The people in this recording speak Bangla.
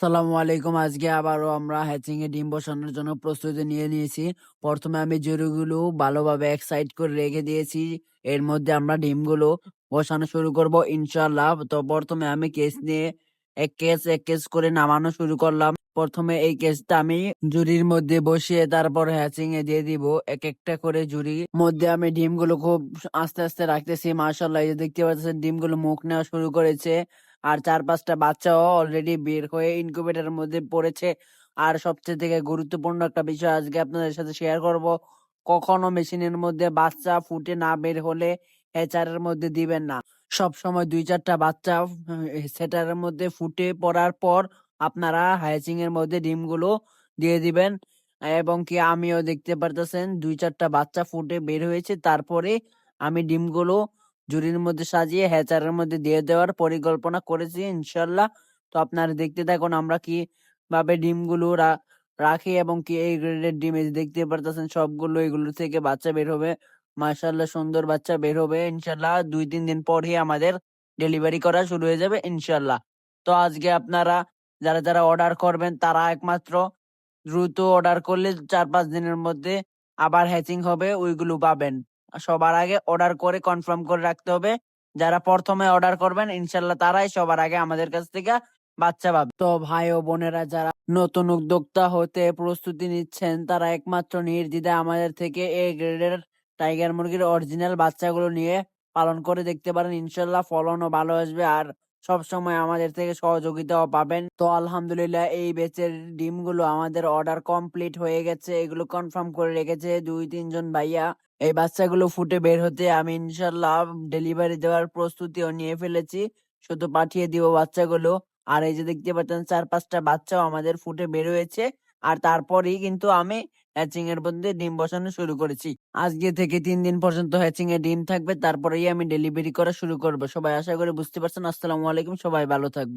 আসসালামু আলাইকুম। আজকে আবারও আমরা হ্যাচিং এ ডিম বসানোর জন্য প্রস্তুতি নিয়ে নিয়েছি। প্রথমে আমি জুড়িগুলো ভালোভাবে এক সাইড করে রেখে দিয়েছি। এর মধ্যে আমরা ডিমগুলো বসানো শুরু করব ইনশাআল্লাহ। তো প্রথমে আমি কেস নিয়ে এক কেস করে নামানো শুরু করলাম। প্রথমে এই কেসটা আমি ঝুড়ির মধ্যে বসিয়ে তারপর হ্যাচিং এ দিয়ে দিব। এক একটা করে ঝুড়ির মধ্যে আমি ডিমগুলো খুব আস্তে আস্তে রাখতেছি। মাশাআল্লাহ, এই যে দেখতে পাচ্ছেন ডিমগুলো মুখ নেওয়া শুরু করেছে। আর 4-5টা বাচ্চাও অলরেডি বের হয়ে ইনকিউবেটরের মধ্যে পড়েছে। আর সবচেয়ে থেকে গুরুত্বপূর্ণ একটা বিষয় আজকে আপনাদের সাথে শেয়ার করব, কখনো মেশিনের মধ্যে বাচ্চা ফুটে না বের হলে হ্যাচারের মধ্যে দিবেন না। সব সময় 2-4টা বাচ্চা সেটারের মধ্যে ফুটে পড়ার পর আপনারা হ্যাচিং এর মধ্যে ডিমগুলো দিয়ে দিবেন। এবং কি আমিও দেখতে পারতেছেন 2-4টা বাচ্চা ফুটে বের হয়েছে, তারপরে আমি ডিমগুলো ঝুড়ির মধ্যে সাজিয়ে হ্যাচারের মধ্যে দিয়ে দেওয়ার পরিকল্পনা করেছি ইনশাল্লাহ। তো আপনারা দেখতে থাকুন আমরা কিভাবে ডিমগুলো রাখি এবং কি এই গ্রেডের ডিম এই যে দেখতে পারতেছেন সবগুলো এগুলো থেকে বাচ্চা বের হবে। মাশাআল্লাহ, সুন্দর বাচ্চা বের হবে ইনশাল্লাহ। 2-3 দিন পরই আমাদের ডেলিভারি করা শুরু হয়ে যাবে ইনশাল্লাহ। তো আজকে আপনারা যারা যারা অর্ডার করবেন তারা একমাত্র দ্রুত অর্ডার করলে 4-5 দিনের মধ্যে আবার হ্যাচিং হবে, ওইগুলো পাবেন। সবার আগে অর্ডার করে কনফার্ম করে রাখতে হবে। যারা প্রথমে অর্ডার করবেন ইনশাল্লাহ তারাই সবার আগে আমাদের কাছ থেকে বাচ্চা পাবে। তো ভাই ও বোনেরা যারা নতুন উদ্যোক্তা হতে প্রস্তুতি নিচ্ছেন তারা একমাত্র নির্দ্বিধায় আমাদের থেকে এ গ্রেডের টাইগার মুরগির অরিজিনাল বাচ্চাগুলো নিয়ে পালন করে দেখতে পারেন। ইনশাল্লাহ ফলনও ভালো আসবে আর সব সময় আমাদের থেকে সহযোগিতাও পাবেন। তো আলহামদুলিল্লাহ, এই ব্যাচের ডিমগুলো আমাদের অর্ডার কমপ্লিট হয়ে গেছে। এগুলো কনফার্ম করে রেখেছে 2-3 জন ভাইয়া। এই বাচ্চাগুলো ফুটে বের হতে আমি ইনশাল্লাহ ডেলিভারি দেওয়ার প্রস্তুতিও নিয়ে ফেলেছি। শুধু পাঠিয়ে দিব বাচ্চাগুলো। আর এই যে দেখতে পাচ্ছেন 4-5টা বাচ্চাও আমাদের ফুটে বের হয়েছে। আর তারপরেই কিন্তু আমি হ্যাচিং এর মধ্যে ডিম বসানো শুরু করেছি। আজকে থেকে 3 দিন পর্যন্ত হ্যাচিং এ ডিম থাকবে, তারপরেই আমি ডেলিভারি করা শুরু করবো। সবাই আশা করি বুঝতে পারছেন। আসসালামু আলাইকুম, সবাই ভালো থাকবে।